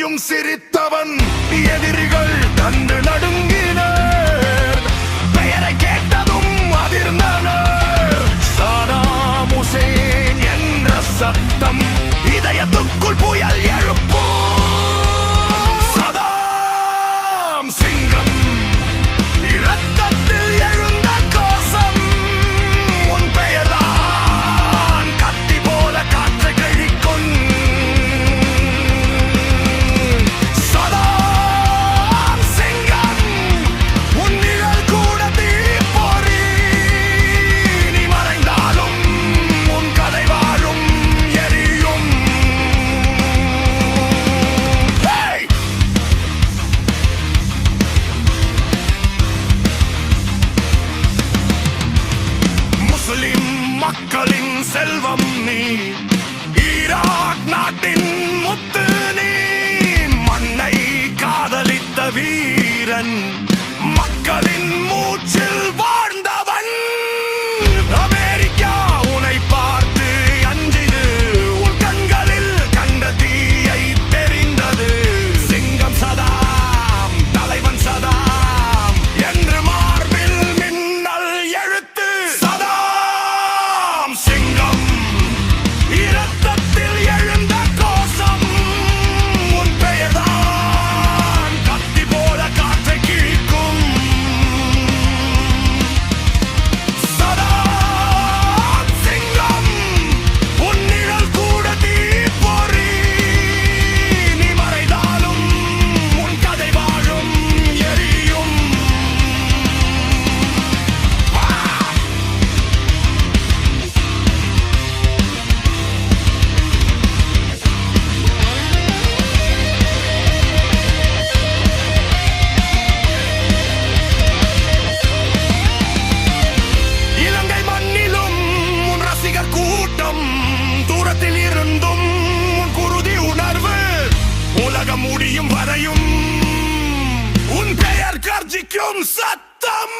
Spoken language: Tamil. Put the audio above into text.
நீயும் சிரித்தவன் எதிரிகள் கண்டு நடுங்கினர் பெயரை கேட்டதும் அதிர்ந்தனர் சதாம் ஹுசேன் என்ற சத்தம் இதயத்துக்குள் புயல் எழுப்பும் சதாம் சிங்கம் இரத்தத்தில் எழுந்த கோஷம் உன் பெயர்தான் கத்தி போல காற்றை கழிக்கும் சதாம் சிங்கம் உன் நிழல் கூட தீப்பொறி நீ மறைந்தாலும் உன் கதை வாழும் எரியும் Hey! முஸ்லிம் மக்களின் செல்வம் நீ ஈராக் நாட்டின் முத்து நீ மண்ணை காதலித்த வீரன் மக்களின் மூச்சில் வாழ்ந்தவன் அமெரிக்கா உன்னை பார்த்து அஞ்சிது உன் கண்களில் கண்ட தீயை தெரிந்தது சிங்கம் சதாம் தலைவன் சதாம் என்று மார்பில் மின்னல் எழுத்து சதாம் சிங்கம் இரத்தத்தில் எழுந்த கோஷம் உன் பெயர்தான் கத்தி போல காற்றை கிழிக்கும் சதாம் சிங்கம் உன் நிழல் கூட தீப்பொறி நீ மறைந்தாலும் உன் கதை வாழும் எரியும் இலங்கை மண்ணிலும் உன் ரசிகர் கூட்டம் தூரத்தில் இருந்தும் உன் குருதி உணர்வு உலகம் முடியும் வரையும் உன் பெயர் கர்ஜிக்கும் சத்தம்